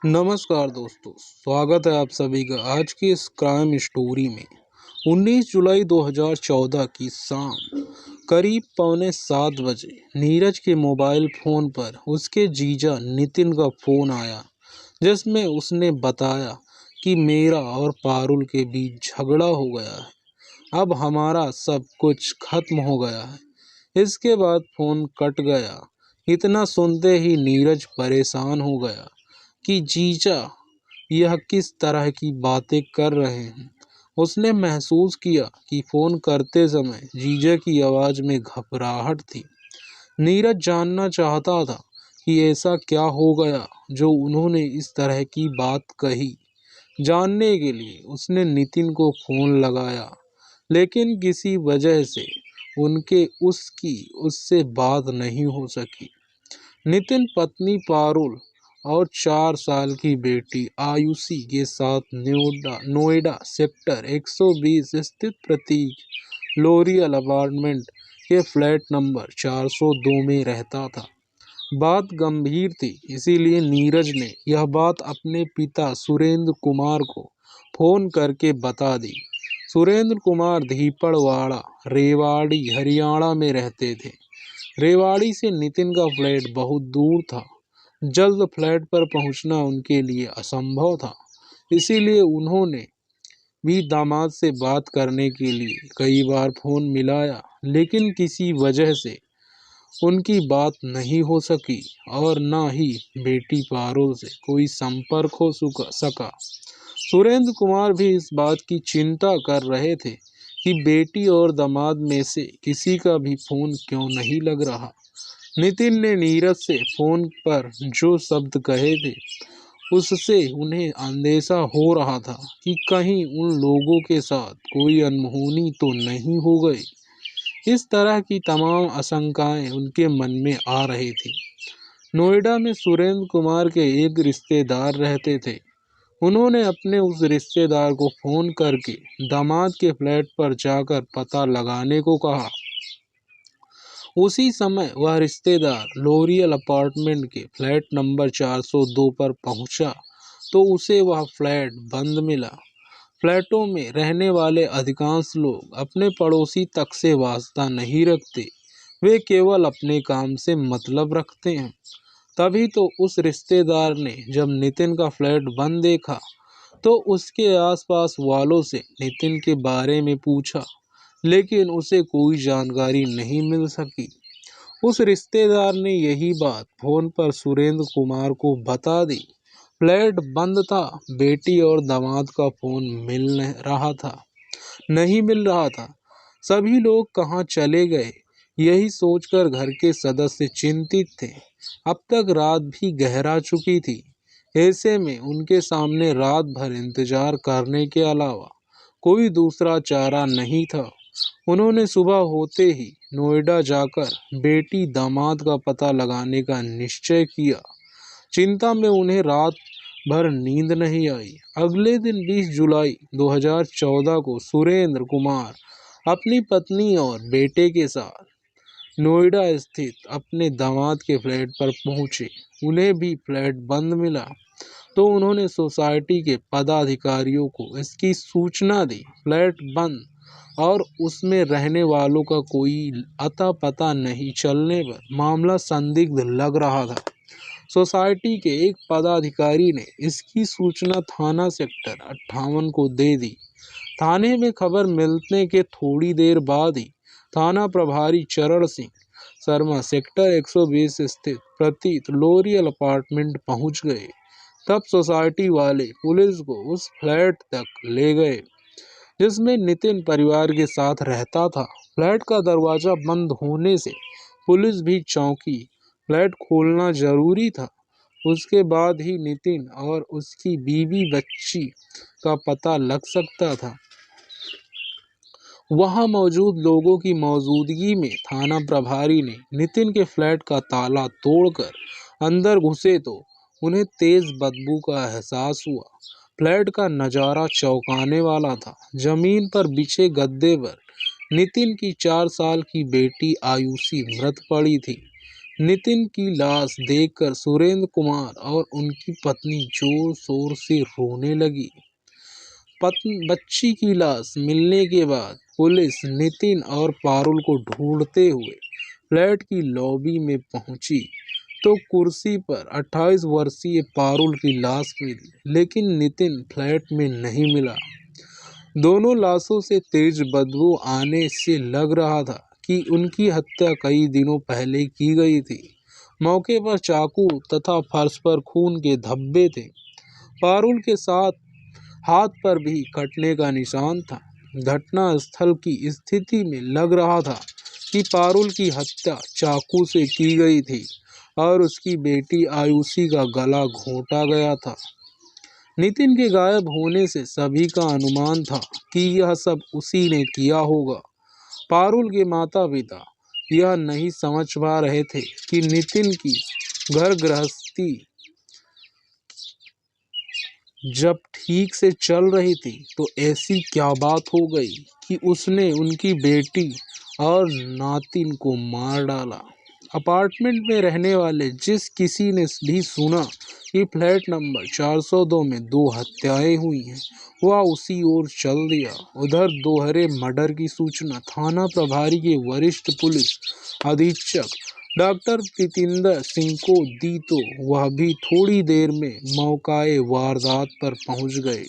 नमस्कार दोस्तों, स्वागत है आप सभी का आज की इस क्राइम स्टोरी में। 19 जुलाई 2014 की शाम करीब पौने 7 बजे नीरज के मोबाइल फ़ोन पर उसके जीजा नितिन का फ़ोन आया, जिसमें उसने बताया कि मेरा और पारुल के बीच झगड़ा हो गया है। अब हमारा सब कुछ खत्म हो गया है। इसके बाद फ़ोन कट गया। इतना सुनते ही नीरज परेशान हो गया कि जीजा यह किस तरह की बातें कर रहे हैं। उसने महसूस किया कि फोन करते समय जीजा की आवाज में घबराहट थी। नीरज जानना चाहता था कि ऐसा क्या हो गया जो उन्होंने इस तरह की बात कही। जानने के लिए उसने नितिन को फोन लगाया, लेकिन किसी वजह से उससे बात नहीं हो सकी। नितिन पत्नी पारुल और 4 साल की बेटी आयुषी के साथ नोएडा सेक्टर 120 स्थित प्रतीक लोरियल अपार्टमेंट के फ्लैट नंबर 402 में रहता था। बात गंभीर थी, इसीलिए नीरज ने यह बात अपने पिता सुरेंद्र कुमार को फोन करके बता दी। सुरेंद्र कुमार धीपड़वाड़ा, रेवाड़ी, हरियाणा में रहते थे। रेवाड़ी से नितिन का फ्लैट बहुत दूर था। जल्द फ्लैट पर पहुंचना उनके लिए असंभव था। इसीलिए उन्होंने भी दामाद से बात करने के लिए कई बार फोन मिलाया, लेकिन किसी वजह से उनकी बात नहीं हो सकी और न ही बेटी पारुल से कोई संपर्क हो सका। सुरेंद्र कुमार भी इस बात की चिंता कर रहे थे कि बेटी और दामाद में से किसी का भी फोन क्यों नहीं लग रहा। नितिन ने नीरज से फोन पर जो शब्द कहे थे, उससे उन्हें अंदेशा हो रहा था कि कहीं उन लोगों के साथ कोई अनहोनी तो नहीं हो गई। इस तरह की तमाम आशंकाएं उनके मन में आ रही थी। नोएडा में सुरेंद्र कुमार के एक रिश्तेदार रहते थे। उन्होंने अपने उस रिश्तेदार को फोन करके दामाद के फ्लैट पर जाकर पता लगाने को कहा। उसी समय वह रिश्तेदार लोरियल अपार्टमेंट के फ्लैट नंबर 402 पर पहुंचा तो उसे वह फ्लैट बंद मिला। फ्लैटों में रहने वाले अधिकांश लोग अपने पड़ोसी तक से वास्ता नहीं रखते, वे केवल अपने काम से मतलब रखते हैं। तभी तो उस रिश्तेदार ने जब नितिन का फ्लैट बंद देखा तो उसके आसपास वालों से नितिन के बारे में पूछा, लेकिन उसे कोई जानकारी नहीं मिल सकी। उस रिश्तेदार ने यही बात फोन पर सुरेंद्र कुमार को बता दी। फ्लैट बंद था, बेटी और दामाद का फोन नहीं मिल रहा था। सभी लोग कहाँ चले गए, यही सोचकर घर के सदस्य चिंतित थे। अब तक रात भी गहरा चुकी थी। ऐसे में उनके सामने रात भर इंतजार करने के अलावा कोई दूसरा चारा नहीं था। उन्होंने सुबह होते ही नोएडा जाकर बेटी दामाद का पता लगाने का निश्चय किया। चिंता में उन्हें रात भर नींद नहीं आई। अगले दिन 20 जुलाई 2014 को सुरेंद्र कुमार अपनी पत्नी और बेटे के साथ नोएडा स्थित अपने दामाद के फ्लैट पर पहुंचे। उन्हें भी फ्लैट बंद मिला तो उन्होंने सोसाइटी के पदाधिकारियों को इसकी सूचना दी। फ्लैट बंद और उसमें रहने वालों का कोई अता पता नहीं चलने पर मामला संदिग्ध लग रहा था। सोसाइटी के एक पदाधिकारी ने इसकी सूचना थाना सेक्टर 58 को दे दी। थाने में खबर मिलने के थोड़ी देर बाद ही थाना प्रभारी चरण सिंह शर्मा सेक्टर 120 स्थित प्रतीत लोरियल अपार्टमेंट पहुंच गए। तब सोसाइटी वाले पुलिस को उस फ्लैट तक ले गए जिसमें नितिन परिवार के साथ रहता था। फ्लैट का दरवाजा बंद होने से पुलिस भी चौंकी। फ्लैट खोलना जरूरी था, उसके बाद ही नितिन और उसकी बीवी बच्ची का पता लग सकता था। वहां मौजूद लोगों की मौजूदगी में थाना प्रभारी ने नितिन के फ्लैट का ताला तोड़कर अंदर घुसे तो उन्हें तेज बदबू का एहसास हुआ। फ्लैट का नजारा चौंकाने वाला था। जमीन पर बिछे गद्दे पर नितिन की 4 साल की बेटी आयुषी मृत पड़ी थी। नितिन की लाश देखकर सुरेंद्र कुमार और उनकी पत्नी जोर शोर से रोने लगी। बच्ची की लाश मिलने के बाद पुलिस नितिन और पारुल को ढूंढते हुए फ्लैट की लॉबी में पहुंची तो कुर्सी पर 28 वर्षीय पारुल की लाश मिली, लेकिन नितिन फ्लैट में नहीं मिला। दोनों लाशों से तेज बदबू आने से लग रहा था कि उनकी हत्या कई दिनों पहले की गई थी। मौके पर चाकू तथा फर्श पर खून के धब्बे थे। पारुल के साथ हाथ पर भी कटने का निशान था। घटना स्थल की स्थिति में लग रहा था कि पारुल की हत्या चाकू से की गई थी और उसकी बेटी आयुषी का गला घोंटा गया था। नितिन के गायब होने से सभी का अनुमान था कि यह सब उसी ने किया होगा। पारुल के माता पिता यह नहीं समझ पा रहे थे कि नितिन की घर गृहस्थी जब ठीक से चल रही थी तो ऐसी क्या बात हो गई कि उसने उनकी बेटी और नातिन को मार डाला। अपार्टमेंट में रहने वाले जिस किसी ने भी सुना कि फ्लैट नंबर 402 में 2 हत्याएं हुई हैं, वह उसी ओर चल दिया। उधर दोहरे मर्डर की सूचना थाना प्रभारी के वरिष्ठ पुलिस अधीक्षक डॉक्टर प्रीतिंदर सिंह को दी तो वह भी थोड़ी देर में मौकाए वारदात पर पहुंच गए।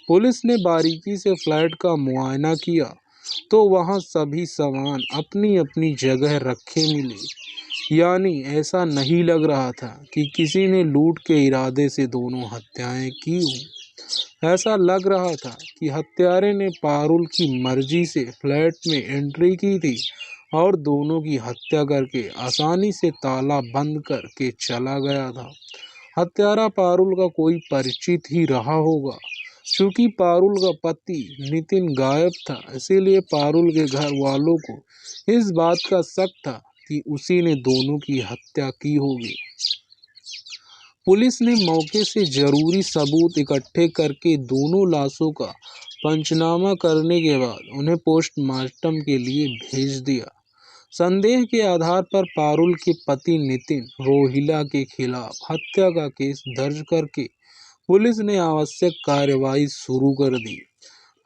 पुलिस ने बारीकी से फ्लैट का मुआयना किया तो वहां सभी सामान अपनी अपनी जगह रखे मिले। यानी ऐसा नहीं लग रहा था कि किसी ने लूट के इरादे से दोनों हत्याएं की हों। ऐसा लग रहा था कि हत्यारे ने पारुल की मर्जी से फ्लैट में एंट्री की थी और दोनों की हत्या करके आसानी से ताला बंद करके चला गया था। हत्यारा पारुल का कोई परिचित ही रहा होगा। चूंकि पारुल का पति नितिन गायब था, इसीलिए पारुल के घर वालों को इस बात का शक था कि उसी ने दोनों की हत्या की होगी। पुलिस ने मौके से जरूरी सबूत इकट्ठे करके दोनों लाशों का पंचनामा करने के बाद उन्हें पोस्टमार्टम के लिए भेज दिया। संदेह के आधार पर पारुल के पति नितिन रोहिला के खिलाफ हत्या का केस दर्ज करके पुलिस ने आवश्यक कार्रवाई शुरू कर दी।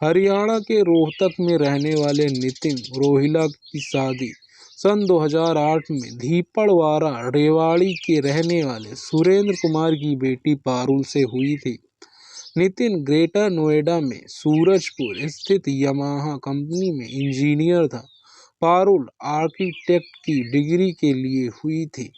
हरियाणा के रोहतक में रहने वाले नितिन रोहिला की शादी सन 2008 में धीपड़वाड़ा रेवाड़ी के रहने वाले सुरेंद्र कुमार की बेटी पारुल से हुई थी। नितिन ग्रेटर नोएडा में सूरजपुर स्थित यामाहा कंपनी में इंजीनियर था। पारुल आर्किटेक्ट की डिग्री के लिए हुई थी।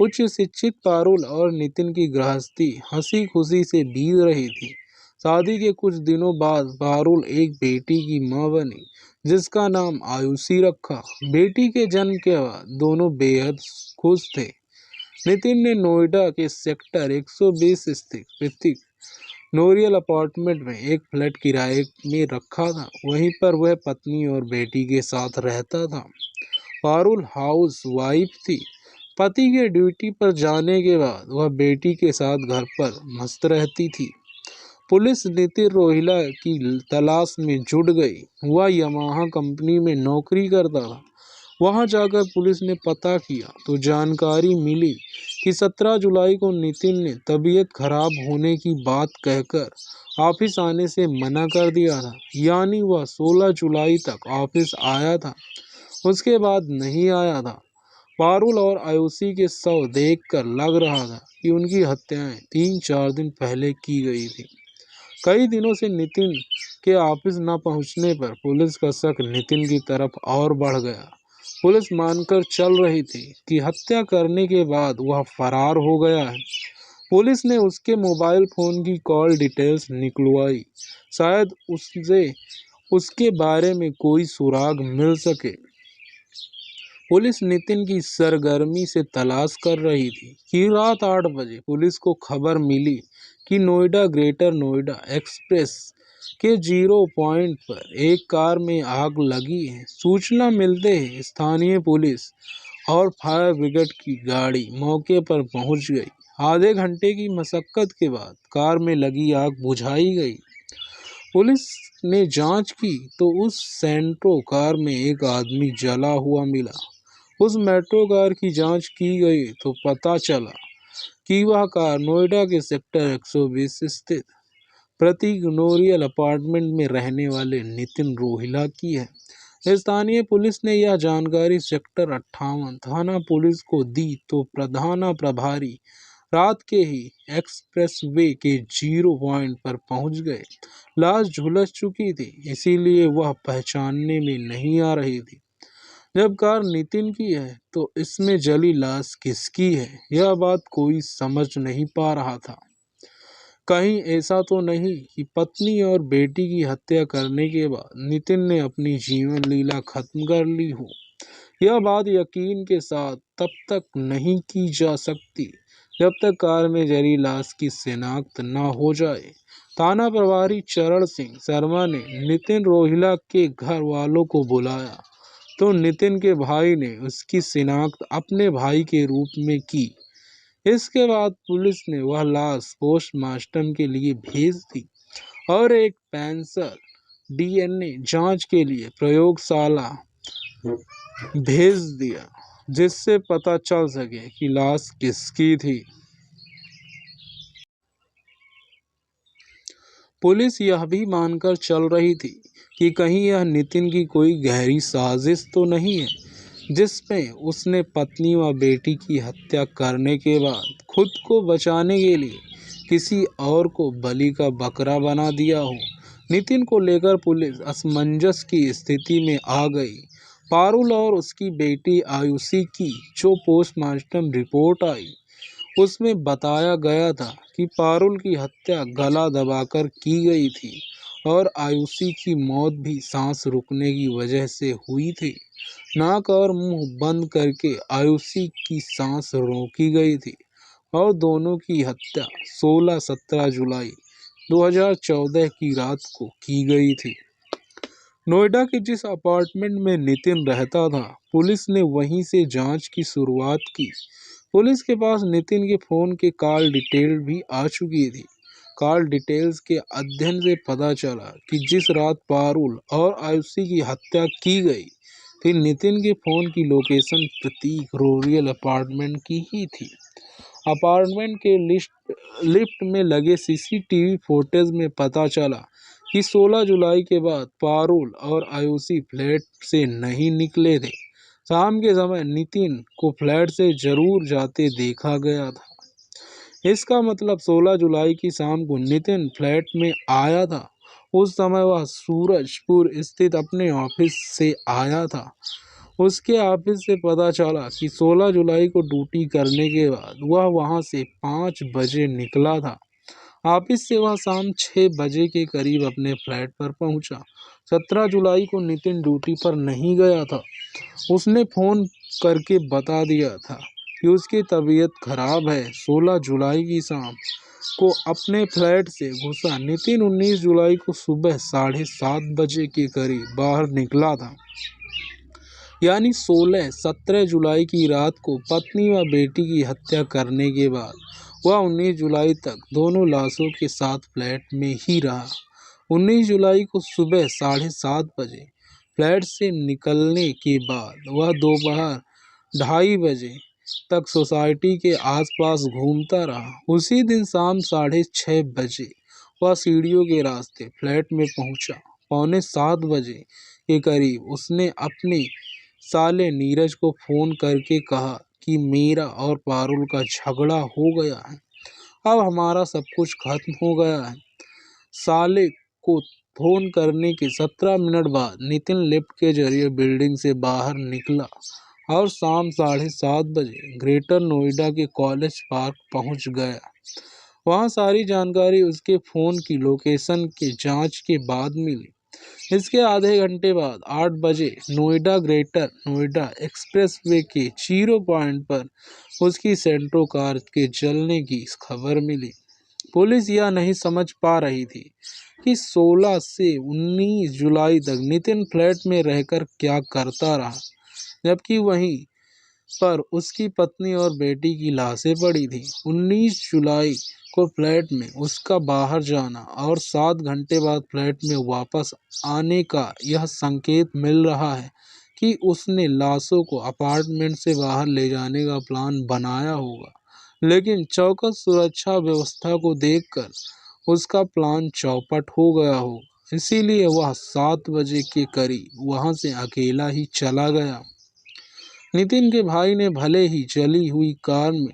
उच्च शिक्षित पारुल और नितिन की गृहस्थी हंसी खुशी से बीत रही थी। शादी के कुछ दिनों बाद पारुल एक बेटी की मां बनी जिसका नाम आयुषी रखा। बेटी के जन्म के बाद दोनों बेहद खुश थे। नितिन ने नोएडा के सेक्टर 120 स्थित ऋतिक नोरियल अपार्टमेंट में एक फ्लैट किराए में रखा था। वहीं पर वह पत्नी और बेटी के साथ रहता था। पारुल हाउस वाइफ थी। पति के ड्यूटी पर जाने के बाद वह बेटी के साथ घर पर मस्त रहती थी। पुलिस नितिन रोहिला की तलाश में जुट गई। वह यामाहा कंपनी में नौकरी करता था। वहां जाकर पुलिस ने पता किया तो जानकारी मिली कि 17 जुलाई को नितिन ने तबीयत खराब होने की बात कहकर ऑफिस आने से मना कर दिया था। यानी वह 16 जुलाई तक ऑफिस आया था, उसके बाद नहीं आया था। पारुल और आयुषी के शव देखकर लग रहा था कि उनकी हत्याएं 3-4 दिन पहले की गई थी। कई दिनों से नितिन के ऑफिस न पहुंचने पर पुलिस का शक नितिन की तरफ और बढ़ गया। पुलिस मानकर चल रही थी कि हत्या करने के बाद वह फरार हो गया है। पुलिस ने उसके मोबाइल फोन की कॉल डिटेल्स निकलवाई, शायद उससे उसके बारे में कोई सुराग मिल सके। पुलिस नितिन की सरगर्मी से तलाश कर रही थी कि रात 8 बजे पुलिस को खबर मिली कि नोएडा ग्रेटर नोएडा एक्सप्रेस के 0 पॉइंट पर एक कार में आग लगी है। सूचना मिलते ही स्थानीय पुलिस और फायर ब्रिगेड की गाड़ी मौके पर पहुंच गई। आधे घंटे की मशक्कत के बाद कार में लगी आग बुझाई गई। पुलिस ने जांच की तो उस सेंट्रो कार में एक आदमी जला हुआ मिला। उस मेट्रो कार की जांच की गई तो पता चला कि वह कार नोएडा के सेक्टर 120 स्थित प्रतीक नोरियल अपार्टमेंट में रहने वाले नितिन रोहिला की है। स्थानीय पुलिस ने यह जानकारी सेक्टर 58 थाना पुलिस को दी तो प्रधाना प्रभारी रात के ही एक्सप्रेसवे के 0 पॉइंट पर पहुंच गए। लाश झुलस चुकी थी, इसीलिए वह पहचानने में नहीं आ रही थी। जब कार नितिन की है तो इसमें जली लाश किसकी है, यह बात कोई समझ नहीं पा रहा था। कहीं ऐसा तो नहीं कि पत्नी और बेटी की हत्या करने के बाद नितिन ने अपनी जीवन लीला खत्म कर ली हो। यह बात यकीन के साथ तब तक नहीं की जा सकती जब तक कार में जली लाश की शिनाख्त न हो जाए। थाना प्रभारी चरण सिंह शर्मा ने नितिन रोहिला के घर वालों को बुलाया तो नितिन के भाई ने उसकी शिनाख्त अपने भाई के रूप में की। इसके बाद पुलिस ने वह लाश पोस्टमार्टम के लिए भेज दी और एक पेंसिल डीएनए जांच के लिए प्रयोगशाला भेज दिया, जिससे पता चल सके कि लाश किसकी थी। पुलिस यह भी मानकर चल रही थी कि कहीं यह नितिन की कोई गहरी साजिश तो नहीं है, जिसमें उसने पत्नी व बेटी की हत्या करने के बाद खुद को बचाने के लिए किसी और को बलि का बकरा बना दिया हो। नितिन को लेकर पुलिस असमंजस की स्थिति में आ गई। पारुल और उसकी बेटी आयुषी की जो पोस्टमार्टम रिपोर्ट आई उसमें बताया गया था कि पारुल की हत्या गला दबाकर की गई थी और आयुषी की मौत भी सांस रुकने की वजह से हुई थी। नाक और मुंह बंद करके आयुषी की सांस रोकी गई थी और दोनों की हत्या 16-17 जुलाई 2014 की रात को की गई थी। नोएडा के जिस अपार्टमेंट में नितिन रहता था, पुलिस ने वहीं से जांच की शुरुआत की। पुलिस के पास नितिन के फोन के कॉल डिटेल भी आ चुकी थी। कॉल डिटेल्स के अध्ययन से पता चला कि जिस रात पारुल और आयुषी की हत्या की गई थी, नितिन के फोन की लोकेशन प्रतीक रोरियल अपार्टमेंट की ही थी। अपार्टमेंट के लिफ्ट में लगे सीसीटीवी फुटेज में पता चला कि 16 जुलाई के बाद पारुल और आयुषी फ्लैट से नहीं निकले थे। शाम के समय नितिन को फ्लैट से जरूर जाते देखा गया था। इसका मतलब 16 जुलाई की शाम को नितिन फ्लैट में आया था। उस समय वह सूरजपुर स्थित अपने ऑफिस से आया था। उसके ऑफिस से पता चला कि 16 जुलाई को ड्यूटी करने के बाद वह वहां से 5 बजे निकला था। ऑफिस से वह शाम 6 बजे के करीब अपने फ्लैट पर पहुंचा। 17 जुलाई को नितिन ड्यूटी पर नहीं गया था। उसने फोन करके बता दिया था कि उसकी तबीयत खराब है। 16 जुलाई की शाम को अपने फ्लैट से घुसा नितिन 19 जुलाई को सुबह 7:30 बजे के करीब बाहर निकला था। यानी 16-17 जुलाई की रात को पत्नी व बेटी की हत्या करने के बाद वह 19 जुलाई तक दोनों लाशों के साथ फ्लैट में ही रहा। 19 जुलाई को सुबह 7:30 बजे फ्लैट से निकलने के बाद वह दोपहर 2:30 बजे तक सोसाइटी के आसपास घूमता रहा। उसी दिन शाम 6:30 बजे वह सीढ़ियों के रास्ते फ्लैट में पहुंचा। 6:45 बजे के करीब उसने अपने साले नीरज को फोन करके कहा कि मेरा और पारुल का झगड़ा हो गया है, अब हमारा सब कुछ खत्म हो गया है। साले को फोन करने के 17 मिनट बाद नितिन लिफ्ट के जरिए बिल्डिंग से बाहर निकला और शाम 7:30 बजे ग्रेटर नोएडा के कॉलेज पार्क पहुंच गया। वहां सारी जानकारी उसके फोन की लोकेशन के जांच के बाद मिली। इसके आधे घंटे बाद 8 बजे नोएडा ग्रेटर नोएडा एक्सप्रेसवे के 0 पॉइंट पर उसकी सेंट्रो कार के जलने की खबर मिली। पुलिस यह नहीं समझ पा रही थी कि 16 से 19 जुलाई तक नितिन फ्लैट में रहकर क्या करता रहा, जबकि वहीं पर उसकी पत्नी और बेटी की लाशें पड़ी थी। 19 जुलाई को फ्लैट में उसका बाहर जाना और 7 घंटे बाद फ्लैट में वापस आने का यह संकेत मिल रहा है कि उसने लाशों को अपार्टमेंट से बाहर ले जाने का प्लान बनाया होगा, लेकिन चौकस सुरक्षा व्यवस्था को देखकर उसका प्लान चौपट हो गया होगा। इसीलिए वह 7 बजे के करीब वहां से अकेला ही चला गया। नितिन के भाई ने भले ही जली हुई कार में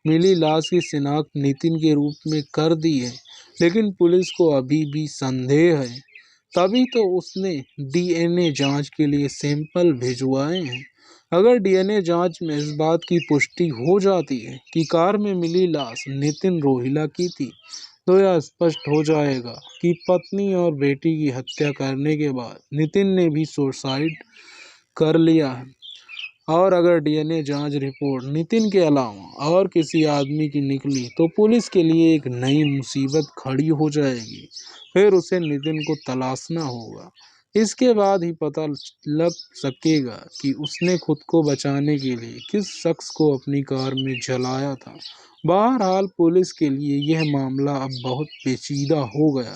मिली लाश की शिनाख्त नितिन के रूप में कर दी है, लेकिन पुलिस को अभी भी संदेह है। तभी तो उसने डीएनए जांच के लिए सैंपल भिजवाए हैं। अगर डीएनए जांच में इस बात की पुष्टि हो जाती है कि कार में मिली लाश नितिन रोहिला की थी, तो यह स्पष्ट हो जाएगा कि पत्नी और बेटी की हत्या करने के बाद नितिन ने भी सुसाइड कर लिया है। और अगर डीएनए जांच रिपोर्ट नितिन के अलावा और किसी आदमी की निकली तो पुलिस के लिए एक नई मुसीबत खड़ी हो जाएगी। फिर उसे नितिन को तलाशना होगा। इसके बाद ही पता लग सकेगा कि उसने खुद को बचाने के लिए किस शख्स को अपनी कार में जलाया था। बहरहाल पुलिस के लिए यह मामला अब बहुत पेचीदा हो गया।